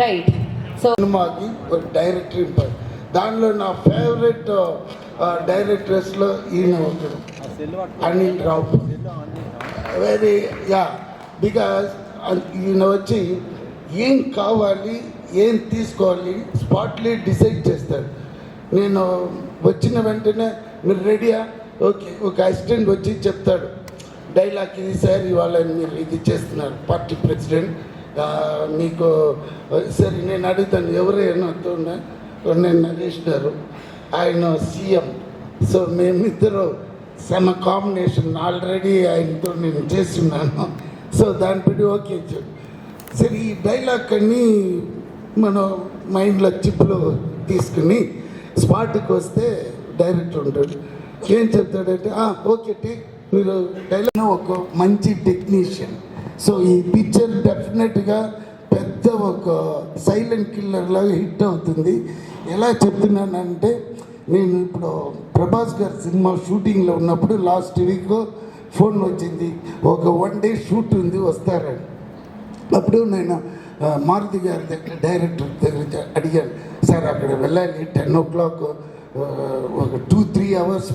Right. So సినిమాకి ఒక director దానిలో నా ఫేవరెట్ డైరెక్టర్స్లో ఈయన ఒకడు, అనిల్ రావు. వెరీ బికాజ్ ఈయన వచ్చి ఏం కావాలి ఏం తీసుకోవాలి స్పాట్లీ డిసైడ్ చేస్తాడు. నేను వచ్చిన వెంటనే మీరు రెడీయా, ఓకే, ఒక అసిస్టెంట్ వచ్చి చెప్తాడు డైలాగ్, ఇది సార్ ఇవాళ మీరు ఇది చేస్తున్నారు పార్టీ ప్రెసిడెంట్ మీకు సరే నేను అడుగుతాను ఎవరైనా నేను నరేష్ గారు, ఆయన సీఎం. సో మేమిద్దరు సమ కాంబినేషన్ ఆల్రెడీ ఆయనతో నేను చేస్తున్నాను. సో దాన్ని బట్టి ఓకే సరే ఈ డైలాగ్ అన్నీ మనం మైండ్లో చిప్లో తీసుకుని స్పాట్కి వస్తే డైరెక్టర్ ఉంటాడు. ఏం చెప్తాడంటే ఓకే టేక్, మీరు డైలాగ్ ఒక మంచి టెక్నీషియన్. సో ఈ పిక్చర్ డెఫినెట్గా పెద్ద ఒక సైలెంట్ కిల్లర్ లాగా హిట్ అవుతుంది. ఎలా చెప్తున్నానంటే నేను ఇప్పుడు ప్రభాస్ గారి సినిమా షూటింగ్లో ఉన్నప్పుడు లాస్ట్ వీక్ ఫోన్ వచ్చింది, ఒక 1 day షూట్ ఉంది వస్తారని. అప్పుడు నేను మారుతి గారి దగ్గర డైరెక్టర్ దగ్గర అడిగాను, సార్ అక్కడ వెళ్ళాలి 10 o'clock, ఒక 2-3 hours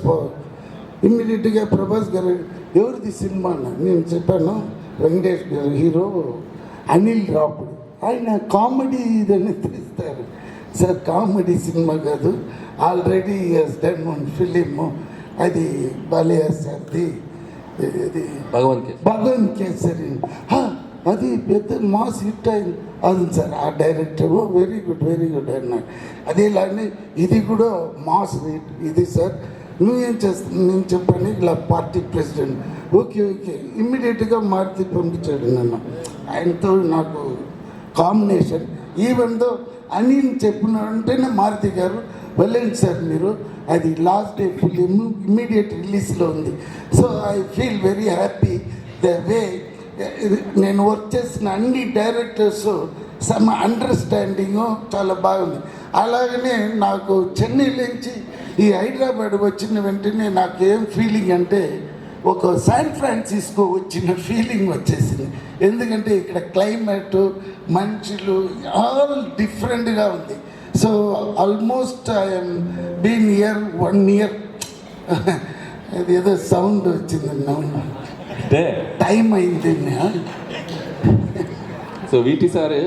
ఇమ్మీడియట్గా ప్రభాస్ గారు ఎవరిది సినిమా అన్న. నేను చెప్పాను వెంకటేష్ గారు హీరో, అనిల్ రావుడు, ఆయన కామెడీ ఇదని తీస్తారు. సార్ కామెడీ సినిమా కాదు, ఆల్రెడీ డన్ 1 film, అది బాలయ్య సార్ది, ఇది భగవంత్ కేసరి, అది పెద్ద మాస్ హిట్ అయింది. అది సార్ ఆ డైరెక్టర్ వెరీ గుడ్ అన్నాడు. అదేలానే ఇది కూడా మాస్ హిట్. ఇది సార్ నువ్వేం చేస్తాను నేను చెప్పాను ఇలా పార్టీ ప్రెసిడెంట్, ఓకే ఇమ్మీడియట్గా మారుతి పంపించాడు నన్ను. ఆయనతో నాకు కాంబినేషన్ ఈవెన్ దో అనిల్ చెప్పిన వెంటనే మారుతి గారు వెళ్ళండి సార్ మీరు, అది లాస్ట్ డే ఫిలిం ఇమ్మీడియట్ రిలీజ్లో ఉంది. So I feel very happy the way నేను వర్క్ చేసిన అన్ని డైరెక్టర్స్ సమ్ అండర్స్టాండింగ్ చాలా బాగుంది. అలాగనే నాకు చెన్నై నుంచి ఈ హైదరాబాద్ వచ్చిన వెంటనే నాకు ఏం ఫీలింగ్ అంటే ఒక శాన్ ఫ్రాన్సిస్కో వచ్చిన ఫీలింగ్ వచ్చేసింది. ఎందుకంటే ఇక్కడ క్లైమేట్ మనుషులు ఆల్ డిఫరెంట్గా ఉంది. So almost I'm been year 1 year. అది ఏదో సౌండ్ వచ్చింది, టైం అయింది. సో వీటి సార్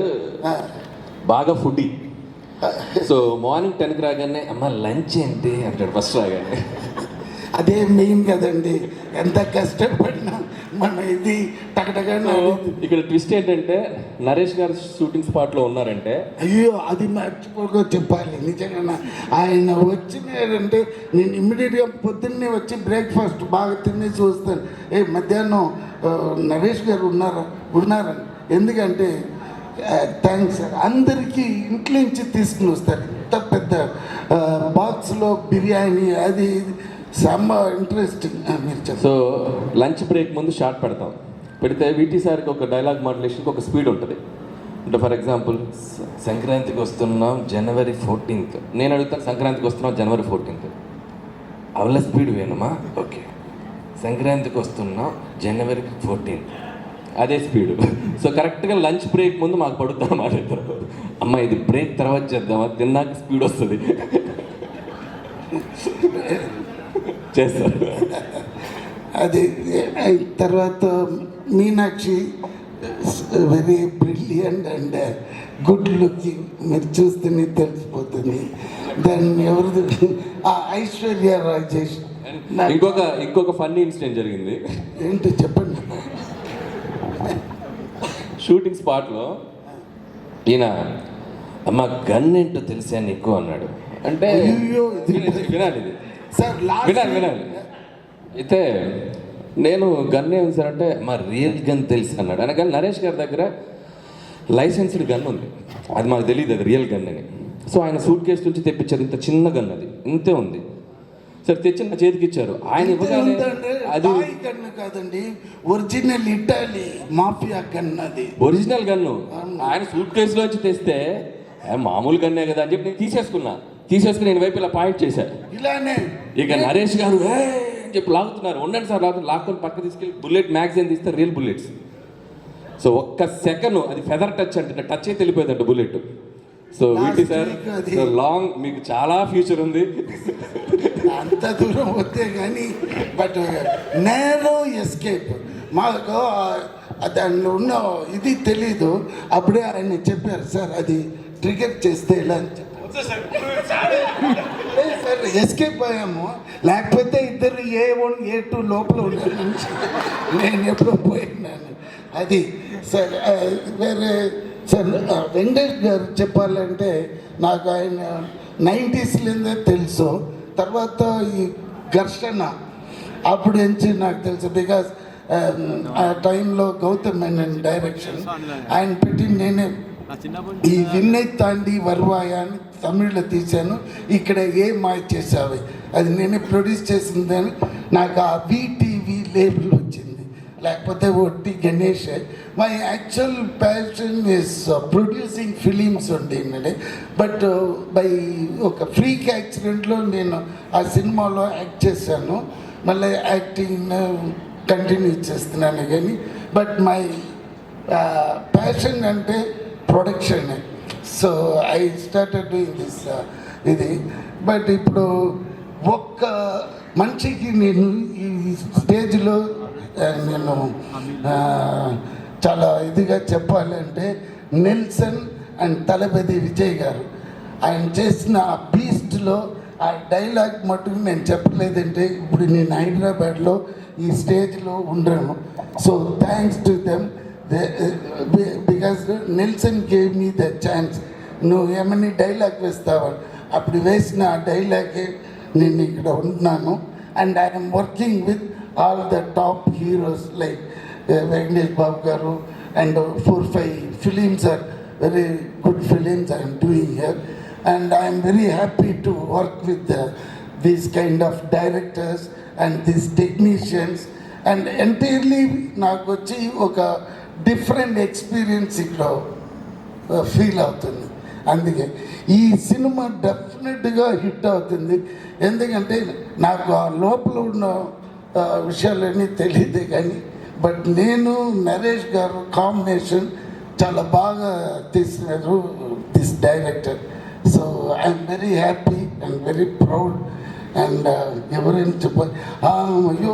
బాగా ఫుడ్డీ. సో మార్నింగ్ 10కి రాగానే అమ్మ లంచ్ ఏంటి అంటాడు ఫస్ట్ రాగానే. అదే మెయిన్ కదండి, ఎంత కష్టపడినా మన ఇది టకటగా. ఇక్కడ ట్విస్ట్ ఏంటంటే నరేష్ గారు షూటింగ్ స్పాట్లో ఉన్నారంటే, అయ్యో అది మర్చిపోగా చెప్పాలి నిజంగా. ఆయన వచ్చినారంటే నేను ఇమ్మీడియట్గా పొద్దున్నే వచ్చి బ్రేక్ఫాస్ట్ బాగా తినేసి వస్తాను. మధ్యాహ్నం నరేష్ గారు ఉన్నారని, ఎందుకంటే థ్యాంక్స్ సార్ అందరికీ ఇంట్లో నుంచి తీసుకుని వస్తారు. ఇంత పెద్ద బాక్స్లో బిర్యానీ అది చాలా ఇంట్రెస్టింగ్ మీరు చెప్పారు. సో లంచ్ బ్రేక్ ముందు షార్ట్ పెడితే వీటి సార్కి ఒక డైలాగ్ మాడ్యులేషన్కి ఒక స్పీడ్ ఉంటుంది. అంటే ఫర్ ఎగ్జాంపుల్ సంక్రాంతికి వస్తున్నాం January 14th, నేను అడుగుతాను సంక్రాంతికి వస్తున్నాం January 14th, అవల స్పీడ్ వేణుమా, ఓకే సంక్రాంతికి వస్తున్నాం January 14th, అదే స్పీడ్. సో కరెక్ట్గా లంచ్ బ్రేక్ ముందు మాకు పడుద్దాం అన్నమాట. ఇద్దరు అమ్మ ఇది బ్రేక్ తర్వాత చేద్దామా, తిన్నాక స్పీడ్ వస్తుంది చేస్తారు. అది తర్వాత Meenakshi very brilliant and good looking, మీరు చూస్తేనే తెలిసిపోతుంది. దాన్ని ఎవరిది ఐశ్వర్య రాజేష్. ఇంకొక ఫన్నీ ఇన్సిడెంట్ జరిగింది. ఏంటో చెప్పండి. షూటింగ్ స్పాట్లో ఈయన అమ్మ గన్ ఏంటో తెలిసా నీకు అన్నాడు. అంటే వినాలి ఇది సార్, వినాలి. అయితే నేను గన్ ఏమి సార్ అంటే మా రియల్ గన్ తెలుసు అన్నాడు. అనగానే నరేష్ గారి దగ్గర లైసెన్స్డ్ గన్ ఉంది, అది మాకు తెలియదు అది రియల్ గన్ అని. సో ఆయన సూట్ కేసు నుంచి తెప్పించారు, ఇంత చిన్న గన్, అది ఇంతే ఉంది సార్, తెచ్చి నా చేతికి ఇచ్చారు. ఆయన ఇవ్వగానే అది గన్ను కాదండి, ఒరిజినల్ ఇటాలీ మాఫియా గన్, అది ఒరిజినల్ గన్ను. ఆయన సూట్ కేసులోంచి తెస్తే మామూలు గన్నే కదా అని చెప్పి నేను తీసేసుకుని నేను వైపు ఇలా పాయింట్ చేశాను ఇలానే. ఇక నరేష్ గారు అని చెప్పి లాగుతున్నారు. ఉండండి సార్ లాక్కొని పక్క తీసుకెళ్ళి బుల్లెట్ మ్యాగజైన్ తీస్తే రియల్ బుల్లెట్స్. సో ఒక్క సెకండ్ అది ఫెదర్ టచ్ అంటే టచ్ అయితే వెళ్ళిపోయిందంట బుల్లెట్. సో వీటి సార్ లాంగ్ మీకు చాలా ఫ్యూచర్ ఉంది. అంత దూరం వస్తే కానీ బట్ నేరో ఎస్కేప్ మాకు దానిలో ఉన్న ఇది తెలీదు. అప్పుడే ఆయన చెప్పారు సార్ అది ట్రిగర్ చేస్తే ఇలా అని చెప్పారు సార్, ఎస్కేప్ అయ్యాము. లేకపోతే ఇద్దరు A1 A2 లోపల ఉన్నారు నుంచి నేను ఎప్పుడో పోయినాను. అది సార్ వేరే సార్ వెంకటేష్ గారు చెప్పాలంటే నాకు ఆయన 90sలోనే తెలుసు. తర్వాత ఈ ఘర్షణ అప్పుడు నుంచి నాకు తెలుసు. బికాస్ ఆ టైంలో గౌతమ్ మేనన్ డైరెక్షన్ ఆయన పెట్టి నేనే ఈ విన్నై తాండి వర్వాయ అని తమిళ్లో తీశాను. ఇక్కడ ఏ మాయ చేసావి అది నేనే ప్రొడ్యూస్ చేసిందని నాకు ఆ VTV లేబుల్ వచ్చింది. లేకపోతే ఒట్టి Ganesh. My actual passion is producing films ఉండేది. బట్ బై ఒక ఫ్రీక్ యాక్సిడెంట్లో నేను ఆ సినిమాలో యాక్ట్ చేశాను. మళ్ళీ యాక్టింగ్ కంటిన్యూ చేస్తున్నాను కానీ బట్ మై ప్యాషన్ అంటే production. So I started doing this ఇది. బట్ ఇప్పుడు ఒక్క మనిషికి నేను ఈ స్టేజ్లో నేను చాలా ఇదిగా చెప్పాలంటే నెల్సన్ అండ్ తలపతి విజయ్ గారు ఆయన చేసిన ఆ బీస్ట్లో ఆ డైలాగ్ మటుకు నేను చెప్పలేదంటే ఇప్పుడు నేను హైదరాబాద్లో ఈ స్టేజ్లో ఉండను. So thanks to them because Nelson gave me the chance. నువ్వు ఏమని డైలాగ్ వేస్తావా అప్పుడు వేసిన ఆ డైలాగే నేను ఇక్కడ ఉంటున్నాను. And I'm working with all the top heroes like Venkatesh Babu garu and 4-5 films are very good films I am doing here, and I am very happy to work with these kind of directors and these technicians, and entirely నాకు వచ్చి ఒక different experience ఇక్కడ feel అవుతుంది. అందుకే ఈ cinema డెఫినెట్గా hit అవుతుంది. ఎందుకంటే నాకు ఆ లోపల ఉన్న విషయాలన్నీ తెలియదు కానీ బట్ నేను నరేష్ గారు కాంబినేషన్ చాలా బాగా తీసినారు this director. So I'm very happy and very proud. And ఎవరైనా చెప్పాలి అయ్యో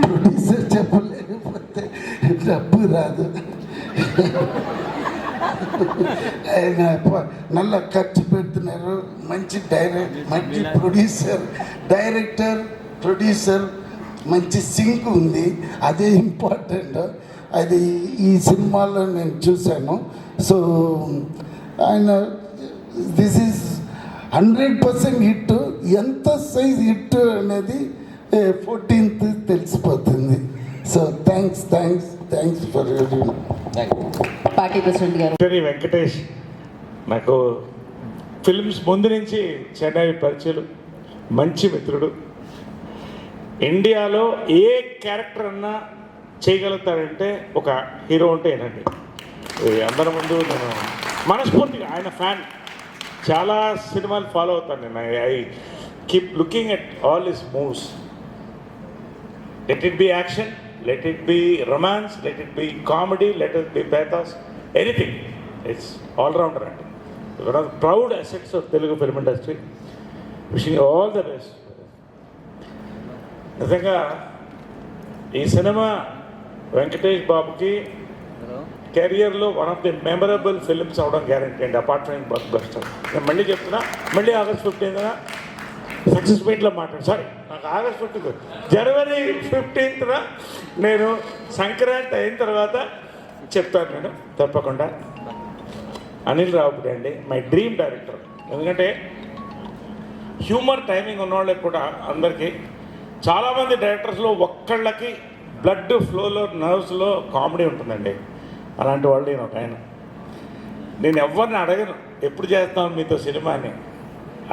ప్రొడ్యూసర్ చెప్పలేకపోతే డబ్బు రాదు. ఆయన నల్ల ఖర్చు పెడుతున్నారు. మంచి మంచి డైరెక్టర్ ప్రొడ్యూసర్ మంచి సింక్ ఉంది. అదే ఇంపార్టెంట్. అది ఈ సినిమాలో నేను చూశాను. సో ఆయన దిస్ ఈజ్ 100% హిట్. ఎంత సైజ్ హిట్ అనేది 14th తెలిసిపోతుంది. So thanks for party president గారు. వెంకటేష్ నాకు ఫిల్మ్స్ ముందు నుంచి చెన్నై పరిచయం, మంచి మిత్రుడు. ఇండియాలో ఏ క్యారెక్టర్ అన్నా చేయగలుగుతారంటే ఒక హీరో ఉంటే ఏనండి. అందరి ముందు నేను మనస్ఫూర్తిగా ఆయన ఫ్యాన్. చాలా సినిమాలు ఫాలో అవుతాను నేను. I keep looking at all his moves. Let it be action, let it be romance, let it be comedy, let it be pathos, anything. It's allrounder అండి. One of the proud assets of Telugu film industry. Wishing all the best. నిజంగా ఈ సినిమా వెంకటేష్ బాబుకి కెరియర్లో one of the memorable films అవడం guarantee అండి. Apart from blockbuster. నేను మళ్ళీ చెప్తున్నా, మళ్ళీ August 15th సక్సెస్ మీట్లో సారీ నాకు August 15th January 15th నేను సంక్రాంతి అయిన తర్వాత చెప్తాను నేను తప్పకుండా. అనిల్ రావుపూడి అండి మై డ్రీమ్ డైరెక్టర్. ఎందుకంటే హ్యూమర్ టైమింగ్ ఉన్నవాళ్ళకి కూడా అందరికీ చాలామంది డైరెక్టర్స్లో ఒక్కళ్ళకి బ్లడ్ ఫ్లోలో నర్వ్స్లో కామెడీ ఉంటుందండి. అలాంటి వాళ్ళు నేను ఒక ఆయన. నేను ఎవరిని అడగను ఎప్పుడు చేస్తాను మీతో సినిమాని.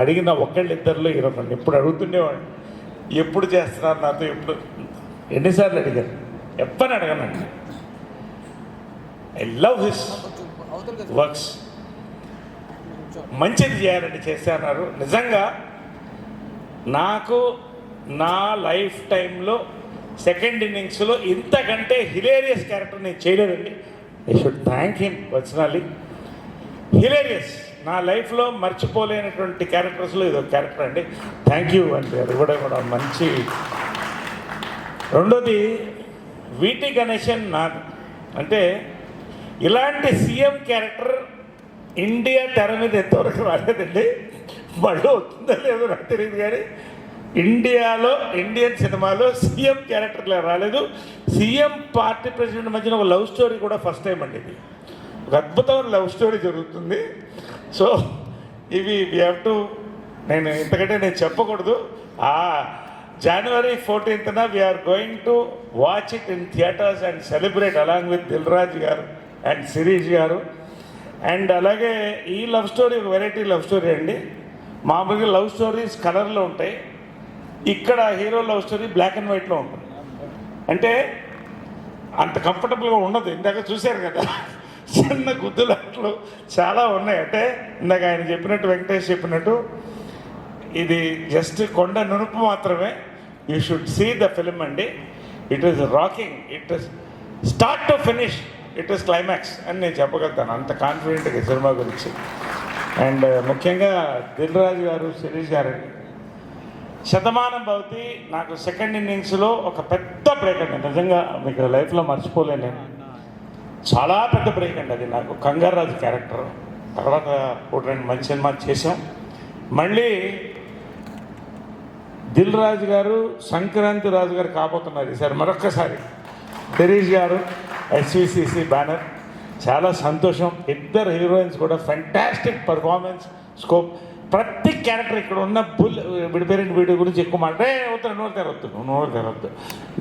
అడిగిన ఒక్కళ్ళిద్దరిలో ఇరవై ఎప్పుడు అడుగుతుండేవాడిని ఎప్పుడు చేస్తున్నారు నాతో, ఎప్పుడు ఎన్నిసార్లు అడిగాను. ఎవరిని అడగనండి. I love his works. మంచిది చేయాలండి చేస్తే అన్నారు. నిజంగా నాకు నా లైఫ్ టైంలో సెకండ్ ఇన్నింగ్స్లో ఇంతకంటే హిలేరియస్ క్యారెక్టర్ నేను చేయలేదండి. I should thank him personally. Hilarious, నా లైఫ్లో మర్చిపోలేనటువంటి క్యారెక్టర్స్లో ఇది ఒక క్యారెక్టర్ అండి. థ్యాంక్ యూ అండి, అది కూడా మంచి. రెండోది వీటి గణేశన్ నాగ్, అంటే ఇలాంటి సీఎం క్యారెక్టర్ ఇండియా తెర మీద ఎంతవరకు రాలేదండి. మళ్ళీ వస్తుందో లేదో నాకు తెలియదు, కానీ ఇండియాలో ఇండియన్ సినిమాలో సీఎం క్యారెక్టర్లో రాలేదు. సీఎం పార్టీ ప్రెసిడెంట్ మధ్యన ఒక లవ్ స్టోరీ కూడా ఫస్ట్ టైం అండి. ఇది ఒక అద్భుతమైన లవ్ స్టోరీ జరుగుతుంది. సో ఇవి వీ హ్యావ్ టు, నేను ఇంతకంటే నేను చెప్పకూడదు. January 14th we're going to watch it in theatres and celebrate along with Dil Raju garu and Shirish garu. And అలాగే ఈ లవ్ స్టోరీ ఒక వెరైటీ లవ్ స్టోరీ అండి. మామూలుగా లవ్ స్టోరీస్ కలర్లో ఉంటాయి, ఇక్కడ hero love story black and వైట్లో ఉంటుంది. అంటే అంత కంఫర్టబుల్గా ఉండదు. ఇందాక చూశారు కదా, చిన్న గుద్దులాట్లు చాలా ఉన్నాయి. అంటే ఇందాక ఆయన చెప్పినట్టు, వెంకటేష్ చెప్పినట్టు, ఇది జస్ట్ కొండ నునుపు మాత్రమే. You should see the film అండి. It is rocking, it is start to finish, it is climax అని నేను చెప్పగలుగుతాను, అంత కాన్ఫిడెంట్గా ఈ సినిమా గురించి. అండ్ ముఖ్యంగా దిల్ రాజు గారు, శిరీష్ గారు, శతమానం భవతి నాకు సెకండ్ ఇన్నింగ్స్లో ఒక పెద్ద బ్రేక్ అండి. నిజంగా మీకు లైఫ్లో మర్చిపోలేను నేను. చాలా పెద్ద బ్రేక్ అండి అది నాకు. కంగారాజు క్యారెక్టర్ తర్వాత ఒక 2 మంచి సినిమా చేసాం. మళ్ళీ దిల్ రాజు గారు సంక్రాంతి రాజు గారు కాబోతున్నారు ఈసారి మరొక్కసారి. శిరీష్ గారు ఎస్విసిసి బ్యానర్, చాలా సంతోషం. ఇద్దరు హీరోయిన్స్ కూడా ఫెంటాస్టిక్ పర్ఫార్మెన్స్, స్కోప్. ప్రతి క్యారెక్టర్ ఇక్కడ ఉన్న విడిపోయిన వీడియో గురించి ఎక్కువ మాట్లాడే నోరు తెరవద్దు.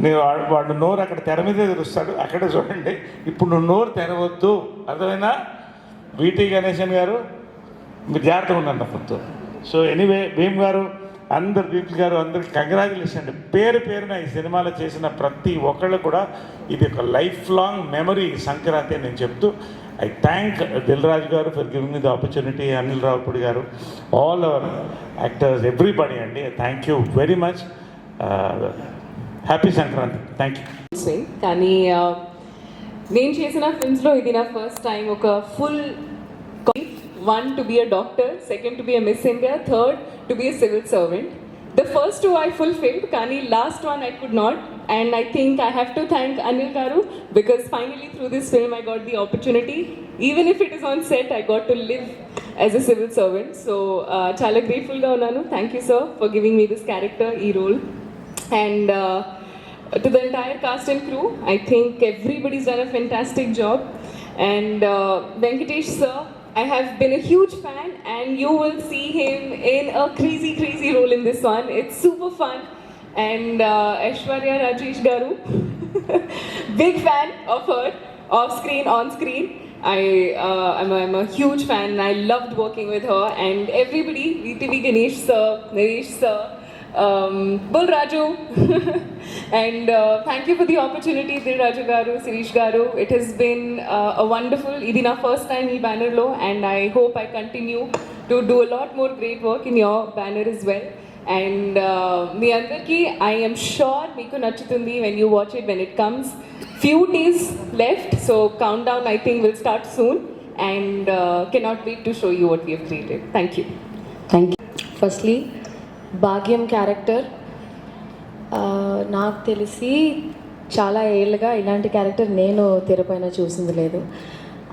నేను వాడు నోరు అక్కడ తెర మీదే తెరుస్తాడు, అక్కడే చూడండి. ఇప్పుడు నువ్వు నోరు తెరవద్దు, అర్థమైనా? వీటి గణేశన్ గారు మీరు జాగ్రత్తగా ఉండండి అప్పుడు. సో ఎనీవే, భీమ్ గారు, అందరు పీపుల్ గారు, అందరికి కంగ్రాచులేషన్ అండి. పేరున ఈ సినిమాలో చేసిన ప్రతి ఒక్కళ్ళు కూడా ఇది ఒక లైఫ్ లాంగ్ మెమరీ సంక్రాంతి అని నేను చెప్తూ, ఐ థ్యాంక్ దిల్ రాజు గారు for giving me the opportunity, Anil Ravipudi గారు, ఆల్ అవర్ యాక్టర్స్, ఎవ్రీబడి అండి. Thank you very much. Happy Sankranti. Thank you. కానీ నేను చేసిన ఫిల్మ్స్లో ఇది నా ఫస్ట్ టైం. ఒక full 1 to be a doctor, 2nd to be a Miss India, 3rd to be a civil servant. The first 2 I fulfilled, kani last one I could not, and I think I have to thank Anil Garu, because finally through this film I got the opportunity, even if it is on set, I got to live as a civil servant. So chala grateful ga unnanu. Thank you sir for giving me this character, e role. And to the entire cast and crew, I think everybody's done a fantastic job. And Venkatesh sir, I have been a huge fan, and you will see him in a crazy role in this one. It's super fun. And Aishwarya Rajesh Garu, big fan of her, off screen, on screen. I'm a huge fan, and I loved working with her. And everybody, VTV Ganesh sir, Naresh sir, Bull Raju, and thank you for the opportunity, Dil Raju Garu, Sirish Garu. It has been a wonderful, idi na first time ee banner lo, and I hope I continue to do a lot more great work in your banner as well. And మీ అందరికీ I am sure మీకు నచ్చుతుంది when you watch it, when it comes. Few days left, so countdown I think will start soon, and cannot wait to show you what we have created. Thank you. Firstly భాగ్యం character నాకు తెలిసి చాలా ఏళ్ళుగా ఇలాంటి character నేను తెరపైన చూసింది లేదు.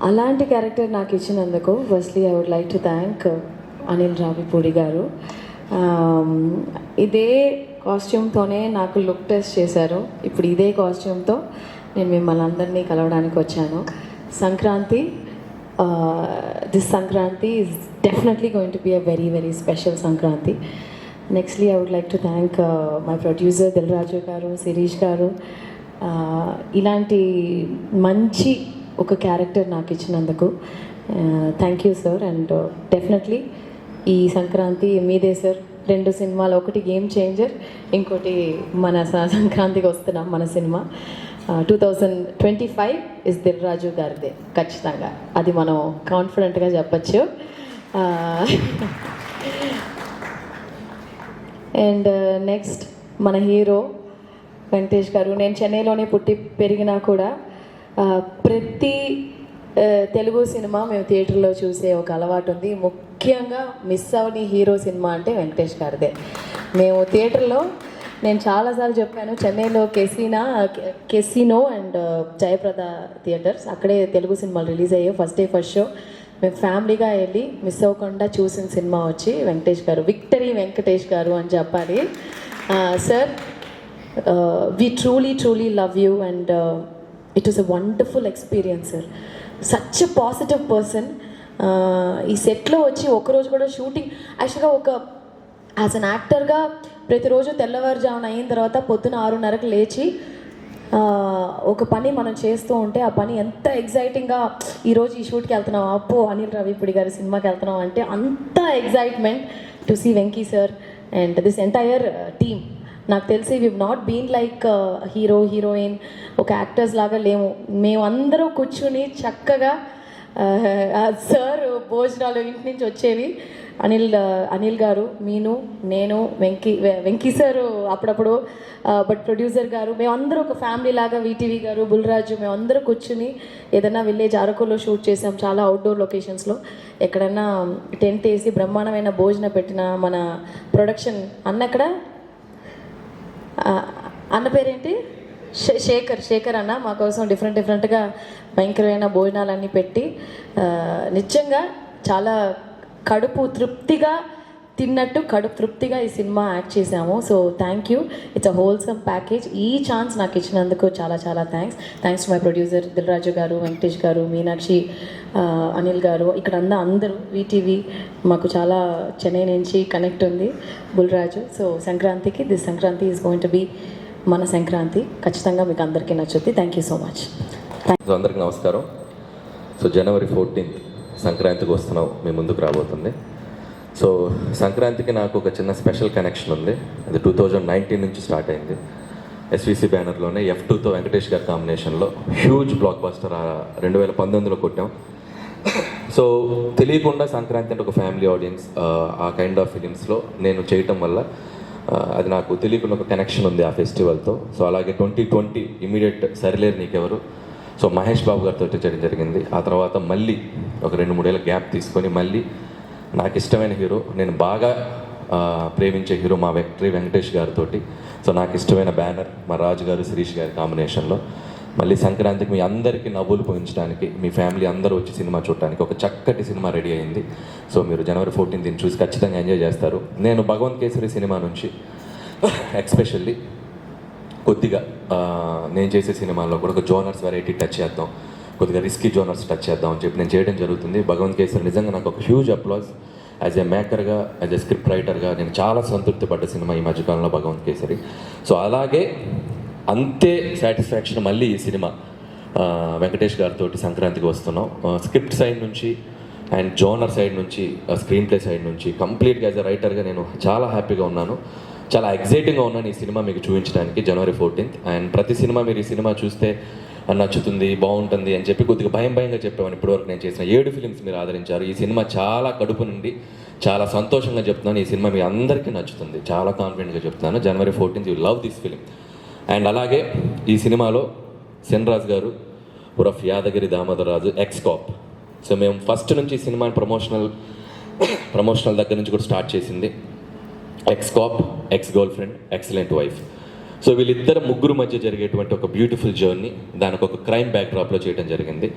అలాంటి క్యారెక్టర్ నాకు ఇచ్చినందుకు firstly I would like to thank Anil Ravipudi garu. ఇదే కాస్ట్యూమ్తోనే నాకు లుక్ టెస్ట్ చేశారు. ఇప్పుడు ఇదే కాస్ట్యూమ్తో నేను మిమ్మల్ని అందరినీ కలవడానికి వచ్చాను. Sankranti, this Sankranti is definitely going to be a very special Sankranti. Nextly I would like to thank my producer Dil Raju garu, Shirish garu. ఇలాంటి మంచి ఒక క్యారెక్టర్ నాకు ఇచ్చినందుకు thank you sir. And definitely ఈ సంక్రాంతి మీదే సార్. 2 సినిమాలు, ఒకటి గేమ్ చేంజర్, ఇంకోటి మన సంక్రాంతికి వస్తున్నాం మన సినిమా. 2025 ఇస్ దిల్ రాజు గారిదే ఖచ్చితంగా, అది మనం కాన్ఫిడెంట్గా చెప్పచ్చు. అండ్ నెక్స్ట్ మన హీరో వెంకటేష్ గారు. నేను చెన్నైలోనే పుట్టి పెరిగినా కూడా ప్రతి తెలుగు సినిమా మేము థియేటర్లో చూసే ఒక అలవాటు ఉంది. ముఖ్యంగా మిస్ అవని హీరో సినిమా అంటే వెంకటేష్ గారిదే. మేము థియేటర్లో, నేను చాలాసార్లు చెప్పాను, చెన్నైలో కెసినో అండ్ జయప్రద థియేటర్స్, అక్కడే తెలుగు సినిమాలు రిలీజ్ అయ్యాయి. ఫస్ట్ డే ఫస్ట్ షో మేము ఫ్యామిలీగా వెళ్ళి మిస్ అవ్వకుండా చూసిన సినిమా వచ్చి వెంకటేష్ గారు, విక్టరీ వెంకటేష్ గారు అని చెప్పాలి. Sir, we truly love you and it was a wonderful experience, sir. Such a positive person. ఈ సెట్లో వచ్చి ఒకరోజు కూడా షూటింగ్, యాక్చువల్గా ఒక యాజ్ అన్ యాక్టర్గా ప్రతిరోజు తెల్లవారుజామున అయిన తర్వాత పొద్దున 6:30కి లేచి ఒక పని మనం చేస్తూ ఉంటే ఆ పని ఎంత ఎగ్జైటింగ్గా, ఈరోజు ఈ షూట్కి వెళ్తున్నాం, అప్పో అనిల్ రావిపూడి గారి సినిమాకి వెళ్తున్నాం అంటే అంత excitement to see Venky sir and this entire team. నాకు తెలిసి we not been like hero heroine ఒక యాక్టర్స్ లాగా లేము. మేమందరూ కూర్చుని చక్కగా సార్ భోజనాలు ఇంటి నుంచి వచ్చేవి. అనిల్ గారు, నేను వెంకీ సార్ అప్పుడప్పుడు, బట్ ప్రొడ్యూసర్ గారు, మేమందరూ ఒక ఫ్యామిలీ లాగా, వీటీవీ గారు, బుల్రాజు, మేమందరూ కూర్చుని ఏదైనా విలేజ్ అరకులో షూట్ చేసాం, చాలా అవుట్డోర్ లొకేషన్స్లో. ఎక్కడన్నా టెంట్ వేసి బ్రహ్మాండమైన భోజనం పెట్టిన మన ప్రొడక్షన్ అక్కడ అన్న పేరేంటి, శేఖర్ అన్న మా కోసం డిఫరెంట్గా భయంకరమైన భోజనాలన్నీ పెట్టి నిజంగా చాలా కడుపు తృప్తిగా తిన్నట్టు కడుపు తృప్తిగా ఈ సినిమా యాక్ట్ చేశాము. So thank you, it's a wholesome package. ఈ ఛాన్స్ నాకు ఇచ్చినందుకు చాలా thanks to my producer Dil Raju గారు, వెంకటేష్ గారు, మీనాక్షి, అనిల్ గారు, ఇక్కడ అందరూ వీటీవీ మాకు చాలా చెన్నై నుంచి కనెక్ట్ ఉంది, బుల్రాజు. సో సంక్రాంతికి, this Sankranti is going to be మన సంక్రాంతి. ఖచ్చితంగా మీకు అందరికీ నచ్చుద్ది. Thank you so much. అందరికీ నమస్కారం. సో January 14th సంక్రాంతికి వస్తున్నాం, మీ ముందుకు రాబోతుంది. సో సంక్రాంతికి నాకు ఒక చిన్న స్పెషల్ కనెక్షన్ ఉంది. అది 2019 నుంచి స్టార్ట్ అయింది. ఎస్విసి బ్యానర్లోనే F2తో వెంకటేష్ గారి కాంబినేషన్లో హ్యూజ్ బ్లాక్ బస్టర్ 2019లో కొట్టాం. సో తెలియకుండా సంక్రాంతి అంటే ఒక ఫ్యామిలీ ఆడియన్స్, ఆ కైండ్ ఆఫ్ ఫిలిమ్స్లో నేను చేయటం వల్ల అది నాకు తెలియకుండా ఒక కనెక్షన్ ఉంది ఆ ఫెస్టివల్తో. సో అలాగే 2020 ఇమీడియట్ సరిలేరు నీకెవరు, సో మహేష్ బాబు గారితో చేయడం జరిగింది. ఆ తర్వాత మళ్ళీ ఒక 2-3 ఏళ్ళ గ్యాప్ తీసుకొని మళ్ళీ నాకు ఇష్టమైన హీరో, నేను బాగా ప్రేమించే హీరో మా విక్టరీ వెంకటేష్ గారితో, సో నాకు ఇష్టమైన బ్యానర్ మా రాజు గారు, శిరీష్ గారి కాంబినేషన్లో మళ్ళీ సంక్రాంతికి మీ అందరికీ నవ్వులు పోయించడానికి, మీ ఫ్యామిలీ అందరూ వచ్చి సినిమా చూడడానికి ఒక చక్కటి సినిమా రెడీ అయింది. సో మీరు January 14th దీన్ని చూసి ఖచ్చితంగా ఎంజాయ్ చేస్తారు. నేను భగవంత్ కేసరి సినిమా నుంచి ఎక్స్పెషల్లీ కొద్దిగా నేను చేసే సినిమాల్లో కూడా ఒక జోనర్స్ వెరైటీ టచ్ చేద్దాం, కొద్దిగా రిస్కీ జోనర్స్ టచ్ చేద్దాం అని చెప్పి నేను చేయడం జరుగుతుంది. భగవంత్ కేసరి నిజంగా నాకు ఒక హ్యూజ్ అప్లాజ్. యాజ్ ఎ మేకర్గా, యాజ్ ఎ స్క్రిప్ట్ రైటర్గా నేను చాలా సంతృప్తి పడ్డ సినిమా ఈ మధ్యకాలంలో భగవంత్ కేసరి. సో అలాగే అంతే సాటిస్ఫాక్షన్ మళ్ళీ ఈ సినిమా వెంకటేష్ గారితో సంక్రాంతికి వస్తున్నాం. స్క్రిప్ట్ సైడ్ నుంచి అండ్ జోనర్ సైడ్ నుంచి, స్క్రీన్ ప్లే సైడ్ నుంచి కంప్లీట్గా యాజ్ ఎ రైటర్గా నేను చాలా హ్యాపీగా ఉన్నాను, చాలా ఎగ్జైటింగ్గా ఉన్నాను ఈ సినిమా మీకు చూపించడానికి January 14th. అండ్ ప్రతి సినిమా మీరు ఈ సినిమా చూస్తే నచ్చుతుంది, బాగుంటుంది అని చెప్పి కొద్దిగా భయంగా చెప్పామని ఇప్పటివరకు నేను చేసిన 7 ఫిలిమ్స్ మీరు ఆదరించారు. ఈ సినిమా చాలా కడుపు నుండి చాలా సంతోషంగా చెప్తున్నాను, ఈ సినిమా మీ అందరికీ నచ్చుతుంది, చాలా కాన్ఫిడెంట్గా చెప్తున్నాను. January 14th you love this film. And అలాగే ఈ సినిమాలో సెన్రాజ్ గారు ఉరఫ్ యాదగిరి దామోదరరాజు ఎక్స్-కాప్. సో మేము ఫస్ట్ నుంచి ఈ సినిమాని ప్రమోషనల్ దగ్గర నుంచి కూడా స్టార్ట్ చేసింది X-cap, X-girl friend, excellent wife. So వీళ్ళిద్దరు ముగ్గురు మధ్య జరిగేటువంటి ఒక బ్యూటిఫుల్ జర్నీ, దానికి ఒక క్రైమ్ బ్యాక్డ్రాప్లో చేయడం జరిగింది.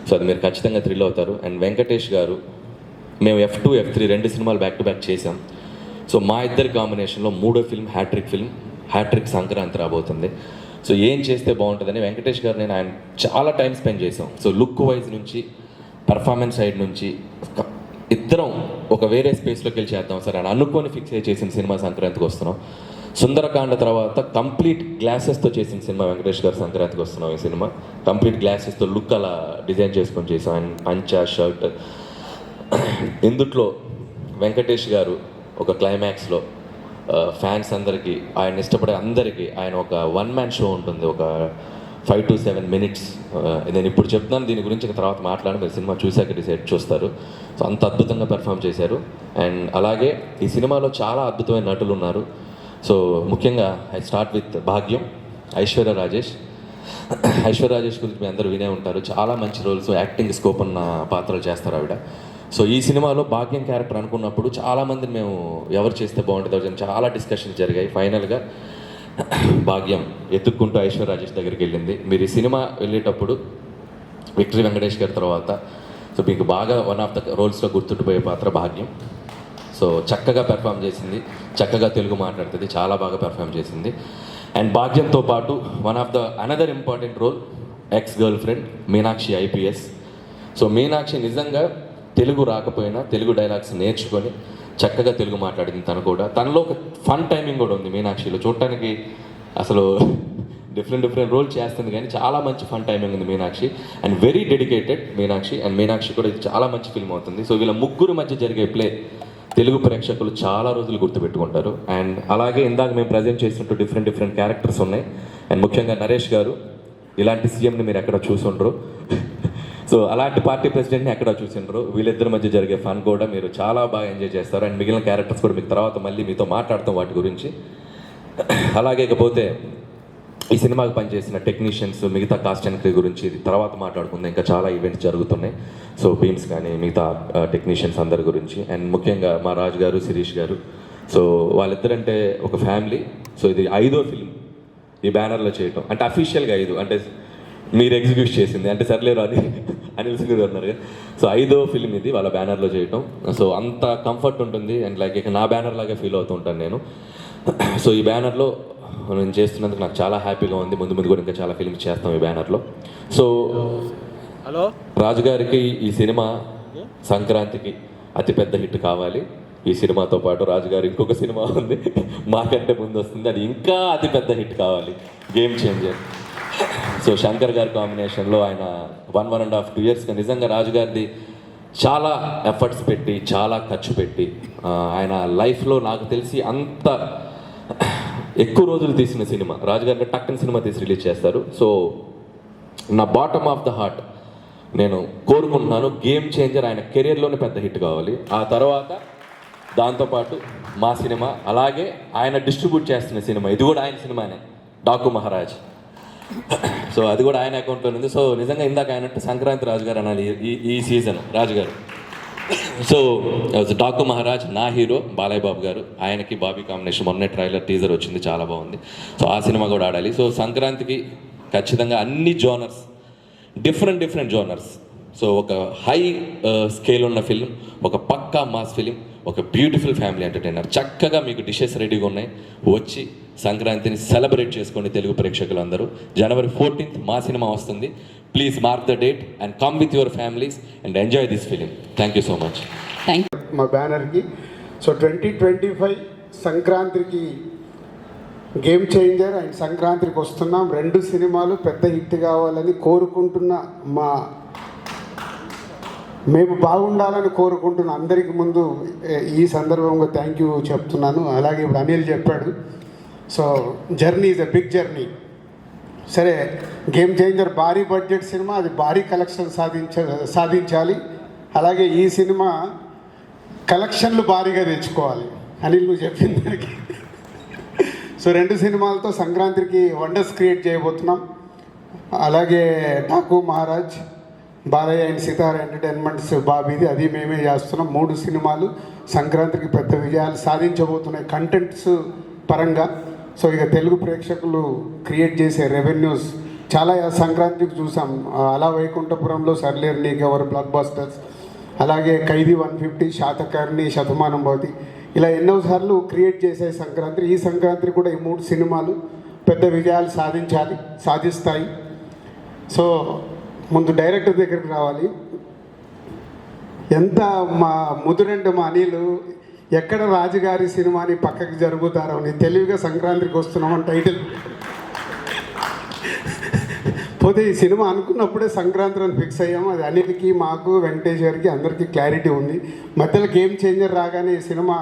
సో అది మీరు ఖచ్చితంగా థ్రిల్ అవుతారు. అండ్ వెంకటేష్ గారు, మేము F2, F3 2 సినిమాలు బ్యాక్ టు బ్యాక్ చేసాం. సో మా ఇద్దరి కాంబినేషన్లో 3వ ఫిల్మ్ హ్యాట్రిక్ సంక్రాంతి రాబోతుంది. సో ఏం చేస్తే బాగుంటుందని వెంకటేష్ గారు నేను ఆయన చాలా టైం స్పెండ్ చేసాం. సో లుక్ వైజ్ నుంచి, పర్ఫార్మెన్స్ సైడ్ నుంచి ఇద్దరం ఒక వేరే స్పేస్లోకి వెళ్ళి చేద్దాం సార్ అని అనుకొని ఫిక్స్ అయ్యి చేసిన సినిమా సంక్రాంతికి వస్తున్నాం. సుందరకాండ తర్వాత కంప్లీట్ గ్లాసెస్తో చేసిన సినిమా వెంకటేష్ గారు సంక్రాంతికి వస్తున్నాం. ఈ సినిమా కంప్లీట్ గ్లాసెస్తో లుక్ అలా డిజైన్ చేసుకొని చేసాం. అండ్ పంచా, షర్ట్. ఇందుట్లో వెంకటేష్ గారు ఒక క్లైమాక్స్లో ఫ్యాన్స్ అందరికీ, ఆయన ఇష్టపడే అందరికీ ఆయన ఒక 1-man షో ఉంటుంది, ఒక 5 to 7 minutes. నేను ఇప్పుడు చెప్తున్నాను, దీని గురించి తర్వాత మాట్లాడి మీరు సినిమా చూశాక డిసైడ్ చూస్తారు. సో అంత అద్భుతంగా పెర్ఫామ్ చేశారు. అండ్ అలాగే ఈ సినిమాలో చాలా అద్భుతమైన నటులు ఉన్నారు. సో ముఖ్యంగా ఐ స్టార్ట్ విత్ భాగ్యం, ఐశ్వర్య రాజేష్. ఐశ్వర్య రాజేష్ గురించి మీ అందరూ వినే ఉంటారు. చాలా మంచి రోల్స్, యాక్టింగ్ స్కోప్ ఉన్న పాత్రలు చేస్తారు ఆవిడ. సో ఈ సినిమాలో భాగ్యం క్యారెక్టర్ అనుకున్నప్పుడు చాలామంది మేము ఎవరు చేస్తే బాగుంటుంది అని చాలా డిస్కషన్స్ జరిగాయి. ఫైనల్గా భాగ్యం ఎత్తుక్కుంటూ ఐశ్వర్య రాజేష్ దగ్గరికి వెళ్ళింది. మీరు ఈ సినిమా వెళ్ళేటప్పుడు విక్టరీ వెంకటేష్ గారి తర్వాత సో మీకు బాగా వన్ ఆఫ్ ద రోల్స్లో గుర్తుండిపోయే పాత్ర భాగ్యం. సో చక్కగా పెర్ఫామ్ చేసింది, చక్కగా తెలుగు మాట్లాడుతుంది, చాలా బాగా పెర్ఫామ్ చేసింది. అండ్ భాగ్యంతో పాటు one of the another important role ex girl friend Meenakshi IPS. So Meenakshi నిజంగా తెలుగు రాకపోయినా తెలుగు డైలాగ్స్ నేర్చుకొని చక్కగా తెలుగు మాట్లాడింది తను కూడా. తనలో ఒక ఫన్ టైమింగ్ కూడా ఉంది మీనాక్షిలో. చూడటానికి అసలు డిఫరెంట్ రోల్ చేస్తుంది కానీ చాలా మంచి ఫన్ టైమింగ్ ఉంది Meenakshi. And very dedicated Meenakshi. And Meenakshi కూడా ఇది చాలా మంచి ఫిల్మ్ అవుతుంది. సో వీళ్ళ ముగ్గురు మధ్య జరిగే ప్లే తెలుగు ప్రేక్షకులు చాలా రోజులు గుర్తుపెట్టుకుంటారు. అండ్ అలాగే ఇందాక మేము ప్రజెంట్ చేసినట్టు డిఫరెంట్ క్యారెక్టర్స్ ఉన్నాయి. అండ్ ముఖ్యంగా నరేష్ గారు ఇలాంటి సీఎంని మీరు ఎక్కడ చూసుండ్రు. సో అలాంటి పార్టీ ప్రెసిడెంట్ని ఎక్కడ చూసిండ్రు. వీళ్ళిద్దరి మధ్య జరిగే ఫన్ కూడా మీరు చాలా బాగా ఎంజాయ్ చేస్తారు. అండ్ మిగిలిన క్యారెక్టర్స్ కూడా మీకు తర్వాత మళ్ళీ మీతో మాట్లాడతాం వాటి గురించి. అలాగే ఇకపోతే ఈ సినిమాకి పనిచేసిన టెక్నీషియన్స్, మిగతా కాస్ట్ అండ్ క్రూ గురించి తర్వాత మాట్లాడుకుందాం. ఇంకా చాలా ఈవెంట్స్ జరుగుతున్నాయి. సో బీమ్స్ కానీ మిగతా టెక్నీషియన్స్ అందరి గురించి. అండ్ ముఖ్యంగా మా రాజు గారు, శిరీష్ గారు. సో వాళ్ళిద్దరంటే ఒక ఫ్యామిలీ. సో ఇది 5వ ఫిల్మ్ ఈ బ్యానర్లో చేయటం. అంటే అఫీషియల్గా 5, అంటే మీరు ఎగ్జిక్యూట్ చేసింది అంటే సర్లేరు అని అనిల్ సింగ్ గారు అన్నారు. సో 5వ ఫిల్మ్ ఇది వాళ్ళ బ్యానర్లో చేయటం. సో అంత కంఫర్ట్ ఉంటుంది. అండ్ లైక్ ఇక నా బ్యానర్ లాగే ఫీల్ అవుతూ ఉంటాను నేను. సో ఈ బ్యానర్లో నేను చేస్తున్నందుకు నాకు చాలా హ్యాపీగా ఉంది. ముందు కూడా ఇంకా చాలా ఫిల్మ్స్ చేస్తాం ఈ బ్యానర్లో. సో హలో రాజుగారికి ఈ సినిమా సంక్రాంతికి అతిపెద్ద హిట్ కావాలి. ఈ సినిమాతో పాటు రాజుగారు ఇంకొక సినిమా ఉంది మాకంటే ముందు వస్తుంది, అది ఇంకా అతిపెద్ద హిట్ కావాలి, గేమ్ చేంజర్. సో శంకర్ గారి కాంబినేషన్లో ఆయన 1.5-2 yearsగా నిజంగా రాజుగారిది చాలా ఎఫర్ట్స్ పెట్టి చాలా ఖర్చు పెట్టి ఆయన లైఫ్లో నాకు తెలిసి అంత ఎక్కువ రోజులు తీసిన సినిమా రాజుగారికి టక్కని సినిమా తీసి రిలీజ్ చేస్తారు. సో నా బాటమ్ ఆఫ్ ద హార్ట్ నేను కోరుకుంటున్నాను గేమ్ చేంజర్ ఆయన కెరియర్లోనే పెద్ద హిట్ కావాలి. ఆ తర్వాత దాంతోపాటు మా సినిమా, అలాగే ఆయన డిస్ట్రిబ్యూట్ చేస్తున్న సినిమా, ఇది కూడా ఆయన సినిమానే, డాకు మహారాజ్. సో అది కూడా ఆయన అకౌంట్లో ఉంది. సో నిజంగా ఇందాక ఆయన సంక్రాంతి రాజుగారు అనాలి ఈ సీజన్ రాజుగారు. సో డాకు మహారాజ్ నా హీరో బాలయ్య బాబు గారు, ఆయనకి బాబీ కాంబినేషన్. మొన్నే ట్రైలర్ టీజర్ వచ్చింది, చాలా బాగుంది. సో ఆ సినిమా కూడా ఆడాలి. సో సంక్రాంతికి ఖచ్చితంగా అన్ని జోనర్స్, డిఫరెంట్ జోనర్స్. సో ఒక హై స్కేల్ ఉన్న ఫిల్మ్, ఒక పక్కా మాస్ ఫిలిం, ఒక బ్యూటిఫుల్ ఫ్యామిలీ ఎంటర్టైనర్. చక్కగా మీకు డిషెస్ రెడీగా ఉన్నాయి, వచ్చి సంక్రాంతిని సెలబ్రేట్ చేసుకోండి తెలుగు ప్రేక్షకులు అందరూ. January 14th మా సినిమా వస్తుంది. Please mark the date and come with your families and enjoy this film. Thank you so much. మా బ్యానర్కి. సో 2025 సంక్రాంతికి గేమ్ చేంజర్ అండ్ సంక్రాంతికి వస్తున్నాం. 2 సినిమాలు పెద్ద హిట్ కావాలని కోరుకుంటున్న మేము బాగుండాలని కోరుకుంటున్న అందరికి ముందు ఈ సందర్భంగా థ్యాంక్ యూ చెప్తున్నాను. అలాగే ఇప్పుడు అనిల్ చెప్పాడు. So journey is a big journey. సరే, గేమ్ చేంజర్ భారీ బడ్జెట్ సినిమా, అది భారీ కలెక్షన్ సాధించాలి. అలాగే ఈ సినిమా కలెక్షన్లు భారీగా తెచ్చుకోవాలి. అనిల్ నువ్వు చెప్పిన దానికి. సో 2 సినిమాలతో సంక్రాంతికి వండర్స్ క్రియేట్ చేయబోతున్నాం. అలాగే డాకు మహారాజ్, బాలయ్య అండ్ సితార ఎంటర్టైన్మెంట్స్ బాబీది, అది మేమే చేస్తున్నాం. 3 సినిమాలు సంక్రాంతికి పెద్ద విజయాలు సాధించబోతున్నాయి కంటెంట్స్ పరంగా. సో ఇక తెలుగు ప్రేక్షకులు క్రియేట్ చేసే రెవెన్యూస్ చాలా సంక్రాంతికి చూసాం. అలా వైకుంఠపురంలో సర్లేరు నీకెవరు బ్లాక్ బస్టర్స్, అలాగే ఖైదీ 150, శాతకర్ణి, శతమానం భవతి, ఇలా ఎన్నోసార్లు క్రియేట్ చేసే సంక్రాంతి. ఈ సంక్రాంతి కూడా ఈ 3 సినిమాలు పెద్ద విజయాలు సాధిస్తాయి. సో ముందు డైరెక్టర్ దగ్గరికి రావాలి. ఎంత మా ముదురెండు మా అనిలు ఎక్కడ రాజుగారి సినిమాని పక్కకి జరుగుతారో అని తెలివిగా సంక్రాంతికి వస్తున్నామని టైటిల్ పోతే ఈ సినిమా అనుకున్నప్పుడే సంక్రాంతి అని ఫిక్స్ అయ్యాము. అది అనిల్కి, మాకు, వెంకటేష్ గారికి అందరికీ క్లారిటీ ఉంది. మధ్యలో గేమ్ చేంజర్ రాగానే ఈ సినిమా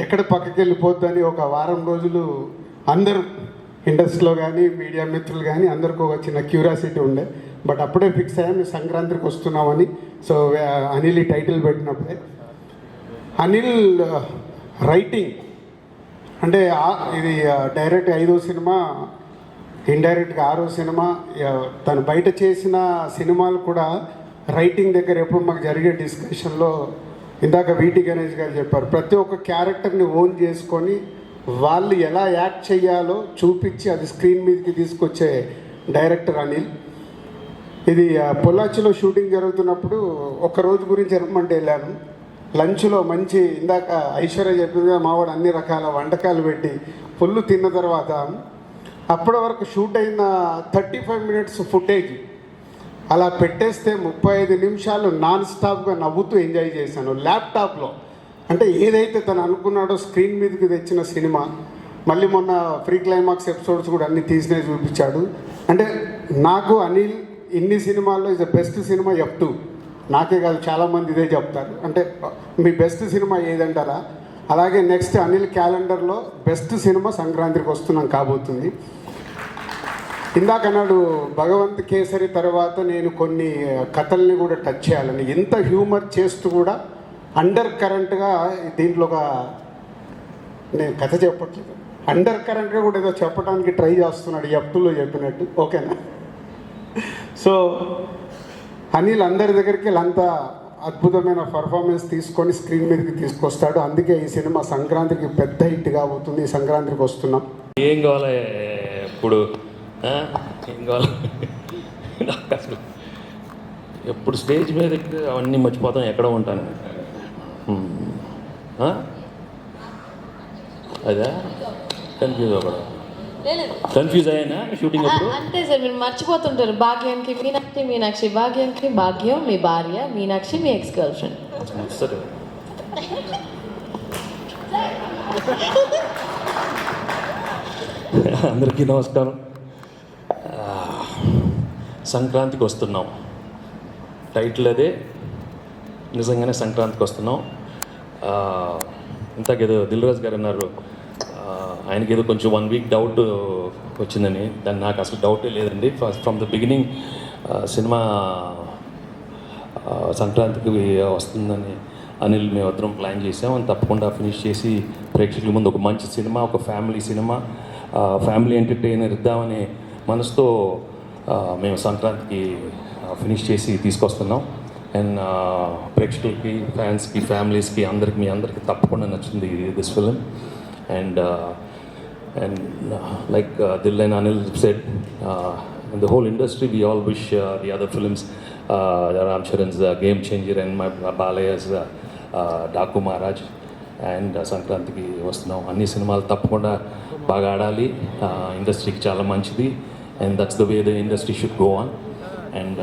ఎక్కడ పక్కకి వెళ్ళిపోద్దని ఒక వారం రోజులు అందరూ ఇండస్ట్రీలో కానీ మీడియా మిత్రులు కానీ అందరికీ ఒక చిన్న క్యూరియాసిటీ ఉండే. బట్ అప్పుడే ఫిక్స్ అయ్యాము సంక్రాంతికి వస్తున్నామని. సో అనిల్ ఈ టైటిల్ పెట్టినప్పుడే అనిల్ రైటింగ్ అంటే ఇది డైరెక్ట్ 5వ సినిమా ఇండైరెక్ట్గా 6వ సినిమా. తను బయట చేసిన సినిమాలు కూడా రైటింగ్ దగ్గర ఎప్పుడు మాకు జరిగే డిస్కషన్లో ఇందాక వీటి గణేష్ గారు చెప్పారు, ప్రతి ఒక్క క్యారెక్టర్ని ఓన్ చేసుకొని వాళ్ళు ఎలా యాక్ట్ చేయాలో చూపించి అది స్క్రీన్ మీదకి తీసుకొచ్చే డైరెక్టర్ అనిల్. ఇది పొల్లాచిలో షూటింగ్ జరుగుతున్నప్పుడు ఒక రోజు గురించి చెప్పమంటే వెళ్ళాను. లంచ్లో మంచి ఇందాక ఐశ్వర్య చెప్పిందిగా మావాడు అన్ని రకాల వంటకాలు పెట్టి ఫుల్ తిన్న తర్వాత అప్పటి వరకు షూట్ అయిన 35 మినిట్స్ ఫుటేజ్ అలా పెట్టేస్తే 35 నిమిషాలు నాన్ స్టాప్గా నవ్వుతూ ఎంజాయ్ చేశాను ల్యాప్టాప్లో. అంటే ఏదైతే తను అనుకున్నాడో స్క్రీన్ మీదకి తెచ్చిన సినిమా. మళ్ళీ మొన్న ఫ్రీ క్లైమాక్స్ ఎపిసోడ్స్ కూడా అన్ని తీసినే చూపించాడు. అంటే నాకు అనిల్ ఇన్ని సినిమాల్లో is the best cinema F2. నాకే కాదు చాలామంది ఇదే చెప్తారు. అంటే మీ బెస్ట్ సినిమా ఏదంటారా? అలాగే నెక్స్ట్ అనిల్ క్యాలెండర్లో బెస్ట్ సినిమా సంక్రాంతికి వస్తున్నాం కాబోతుంది. ఇందాక అన్నాడు భగవంత్ కేసరి తర్వాత నేను కొన్ని కథల్ని కూడా టచ్ చేయాలని. ఇంత హ్యూమర్ చేస్తూ కూడా అండర్ కరెంట్గా దీంట్లో ఒక నేను కథ చెప్పట్లేదు, అండర్ కరెంట్గా కూడా ఏదో చెప్పడానికి ట్రై చేస్తున్నాడు F2లో చెప్పినట్టు. ఓకేనా? సో అనిల్ అందరి దగ్గరికి అంత అద్భుతమైన పర్ఫార్మెన్స్ తీసుకొని స్క్రీన్ మీదకి తీసుకొస్తాడు. అందుకే ఈ సినిమా సంక్రాంతికి పెద్ద హిట్ కాబోతుంది. ఈ సంక్రాంతికి వస్తున్నాం. ఏం కావాలి ఇప్పుడు, ఏం కావాలి నాకు అసలు ఎప్పుడు స్టేజ్ మీద అవన్నీ మర్చిపోతాను, ఎక్కడ ఉంటాను. అదే కన్ఫ్యూజ్ అయ్యానా షూటింగ్ అప్పుడు? అంతే సార్, మీరు మర్చిపోతుంటారు. భాగ్యానికి మీనాక్షి, మీనాక్షి భాగ్యానికి, భాగ్యం మీ భార్య, మీనాక్షి మీ ఎక్స్ గర్ల్ ఫ్రెండ్. సరే, అందరికీ నమస్కారం. సంక్రాంతికి వస్తున్నాం, టైటిల్ అదే. నిజంగానే సంక్రాంతికి వస్తున్నాం. ఇంతకేదో దిల్రాజ్ గారు అన్నారు ఆయనకి ఏదో కొంచెం 1 వీక్ డౌట్ వచ్చిందని. దాన్ని నాకు అసలు డౌటే లేదండి. ఫ్రమ్ ద బిగినింగ్ సినిమా సంక్రాంతికి వస్తుందని అనిల్ మేమిద్దరం ప్లాన్ చేసాం. అని తప్పకుండా ఫినిష్ చేసి ప్రేక్షకుల ముందు ఒక మంచి సినిమా, ఒక ఫ్యామిలీ సినిమా, ఫ్యామిలీ ఎంటర్టైనర్ ఇద్దామనే మనసుతో మేము సంక్రాంతికి ఫినిష్ చేసి తీసుకొస్తున్నాం. అండ్ ప్రేక్షకులకి, ఫ్యాన్స్కి, ఫ్యామిలీస్కి, అందరికి, మీ అందరికీ తప్పకుండా నచ్చింది this film. And like Dil and Anil said, in the whole industry we all wish the other films, Ram Charan's Game Changer and Balaya's Daku Maharaj and Sankrantiki vastunam. Anni cinemalu tappakunda baga aadali, industryki chaala manchidi, and that's the way the industry should go on. And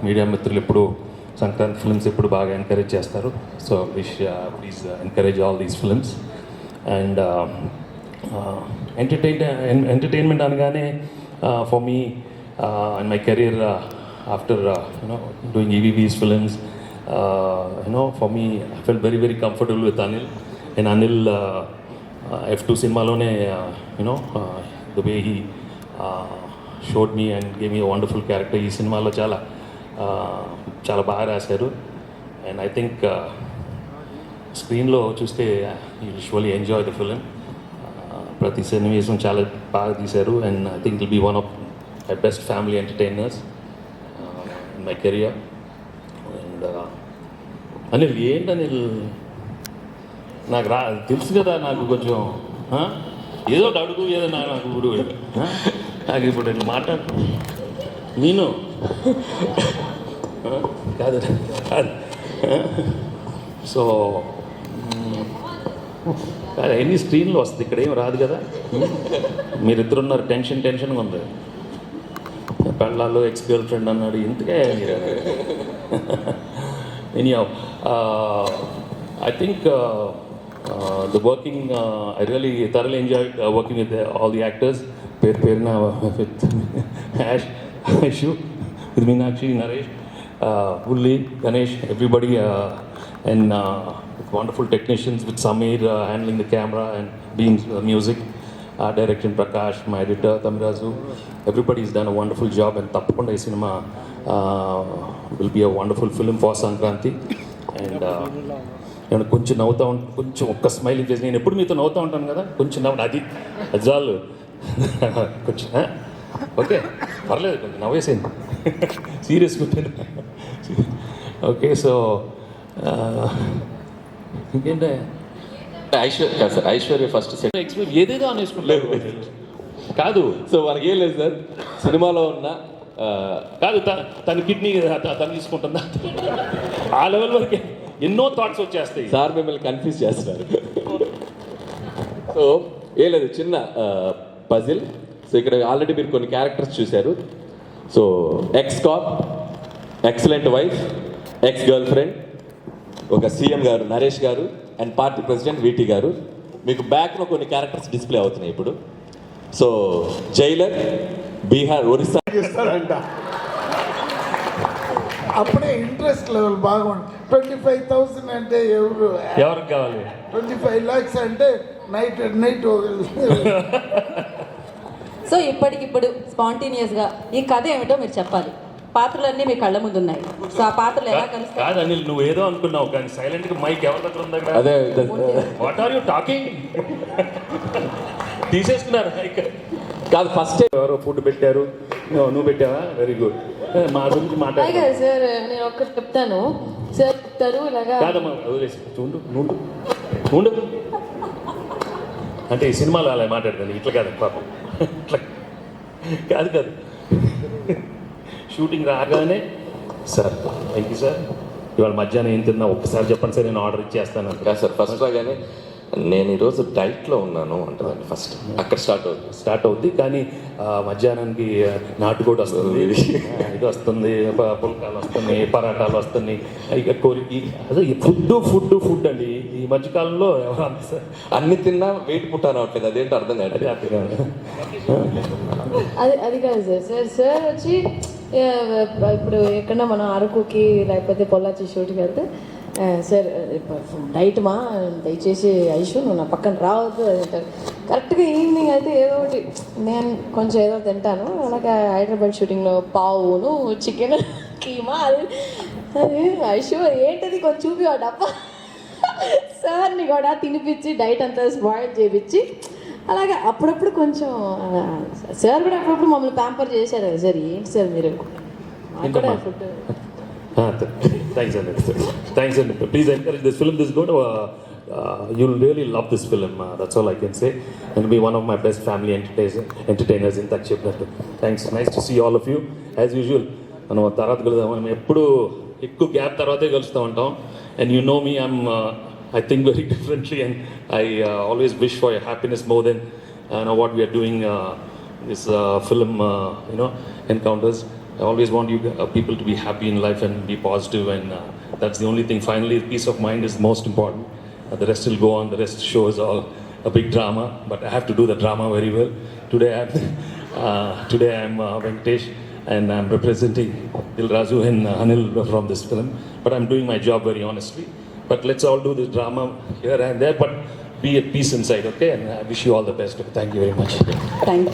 media mitrulu eppudu Sankranti films eppudu baga encourage chestaru. So wish please encourage all these films. And entertainment అనగానే for me in my career after doing EVV's films, for me I felt very very comfortable with Anil. And Anil F2 సినిమాలోనే the way he showed me and gave me a wonderful character. ఈ సినిమాలో చాలా బాగా రాశారు. And I think స్క్రీన్లో చూస్తే you usually enjoy the film. ప్రతి సన్నివేశం చాలా బాగా తీశారు. And I think will be one of my best family entertainers in my career. And Anil ఏంటి అనిల్ నాకు తెలుసు కదా, నాకు కొంచెం ఏదో ఒకటి అడుగు, ఏదో నాకు ఇప్పుడు నాకు ఇప్పుడు నేను మాట్లాడు నేను కాదు. సో ఎన్ని స్క్రీన్లో వస్తుంది, ఇక్కడ ఏం రాదు కదా. మీరిద్దరున్నారు, టెన్షన్గా ఉంది. పెళ్ళాల్లో ఎక్స్ గర్ల్ ఫ్రెండ్ అన్నాడు, ఇంతకే మీరు. Anyhow I think the working I really thoroughly enjoyed working with all the actors. పేరున with Ash, Ishu, with Meenakshi, Naresh, Ulli, Ganesh, everybody, and wonderful technicians with Samir handling the camera and being music, direction Prakash, my editor Tamirazu. Everybody's done a wonderful job, and tappakunda ee cinema will be a wonderful film for Sankranti. And నేను కొంచెం నవ్వుతూ ఉంటాను, కొంచెం ఒక్క smiling face. నేను ఎప్పుడు మీతో నవ్వుతూ ఉంటాను కదా, కొంచెం నవ్వు, అది చాలు. కొంచెం ఓకే పర్లేదు కొంచెం నవ్వేసింది సీరియస్ పెట్టాను ఓకే సో ఇంకేంటే ఐశ్వర్య ఫస్ట్ సెట్ ఎక్స్ప్లెయిన్ ఏదేదో అనేసుకుంటారు కాదు సో మనకి ఏం లేదు సార్ సినిమాలో ఉన్న కాదు తన కిడ్నీ తను తీసుకుంటుందా ఆ లెవెల్ వరకే ఎన్నో థాట్స్ వచ్చేస్తాయి సార్ మిమ్మల్ని కన్ఫ్యూజ్ చేస్తున్నారు సో ఏం లేదు చిన్న పజిల్ సో ఇక్కడ ఆల్రెడీ మీరు కొన్ని క్యారెక్టర్స్ చూశారు so X cap excellent wife X girl friend ఒక సీఎం గారు నరేష్ గారు అండ్ పార్టీ ప్రెసిడెంట్ వీటీ గారు మీకు బ్యాక్లో కొన్ని క్యారెక్టర్స్ డిస్ప్లే అవుతున్నాయి ఇప్పుడు సో జైలర్ బీహార్ ఒరిస్సా ఇస్తారంట అప్పుడే ఇంట్రెస్ట్ లెవెల్ బాగుంది 25,000 అంటే ఎవరికి కావాలి 25 lakhs అంటే నైట్ సో ఇప్పటికిప్పుడు స్పాంటేనియస్గా ఈ కథ ఏమిటో మీరు చెప్పాలి. పాత్రలన్నీ మీ కళ్ళ ముందు ఉన్నాయి. సో ఆ పాత్రలు ఎలా కలుస్తాయి? కాదు అనిల్ నువ్వు ఏదో అనుకున్నావు కానీ సైలెంట్ గా మైక్ ఎవరి దగ్గర ఉంది అదే వాట్ ఆర్ యూ టాకింగ్ తీసేస్తున్నారు మైక్ కాదు ఫస్ట్ ఎవరో ఫుడ్ పెట్టారు నువ్వు పెట్టావా వెరీ గుడ్ మా గురించి మాట్లాడు సార్ నేను ఒక్కటి చెప్తాను సార్ చెప్తారు ఇలాగా కాదమ్మా వదిలేసి చూడు ఉండు అంటే ఈ సినిమాలో అలా మాట్లాడతాను ఇట్లా కాదు పాపం ఇట్లా కాదు షూటింగ్ రాగానే సార్ థ్యాంక్ యూ సార్ ఇవాళ మధ్యాహ్నం ఏం తిన్నా ఒక్కసారి చెప్పండి సార్ నేను ఆర్డర్ ఇచ్చేస్తాను కాదు సార్ ఫస్ట్ రాగానే నేను ఈరోజు డైట్లో ఉన్నాను అంటుందండి ఫస్ట్ అక్కడ స్టార్ట్ అవుద్ది కానీ మధ్యాహ్నానికి నాటుకోడి వస్తుంది ఇది వస్తుంది పుల్కాలు వస్తున్నాయి పరాటాలు వస్తున్నాయి ఇక కోరికి అదే ఫుడ్ అండి ఈ మధ్యకాలంలో అన్ని తిన్నా వెయిట్ పుట్టాను అవట్లేదు అదేంటో అర్థం కాదు అది కాదు సార్ వచ్చి ఇప్పుడు ఎక్కడన్నా మనం అరకుకి లేకపోతే పొల్లాచి షూట్కి వెళ్తే సార్ డైట్ మా దయచేసి ఐషు నువ్వు నా పక్కన రావద్దు అని అంటారు. కరెక్ట్గా ఈవినింగ్ అయితే ఏదో ఒకటి నేను కొంచెం ఏదో తింటాను అలాగే హైదరాబాద్ షూటింగ్లో పావును చికెన్ కీమా అది ఐషు ఏంటది కొంచెం చూపి ఆ డబ్బా సార్ని కూడా తినిపించి డైట్ అంతా స్పాయిల్ చేయించి అలాగే అప్పుడప్పుడు కొంచెం సార్ కూడా అప్పుడప్పుడు మమ్మల్ని ప్యాంపర్ చేశారు కదా సార్ ఏంటి సార్ మీరు అక్కడ food Thanks and please encourage this film. This is going to you'll really love this film. That's all I can say. And be one of my best family entertainers in that chapter. Thanks. Nice to see all of you. As usual, మనం తర్వాత కలుద్దాం. మనం ఎప్పుడు ఎక్కువ gap తర్వాతే కలుస్తూ ఉంటాం. And you know me, I think very differently, and I always wish for your happiness more than what we are doing. This film, encounters. I always want you people to be happy in life and be positive, and that's the only thing. Finally, peace of mind is most important. The rest will go on. The rest show is all a big drama, but I have to do the drama very well. Today I'm Venkatesh, and I'm representing Dil Raju and Anil from this film. But I'm doing my job very honestly. But let's all do this drama here and there, but be at peace inside, okay? And I wish you all the best. Thank you very much. Thank you.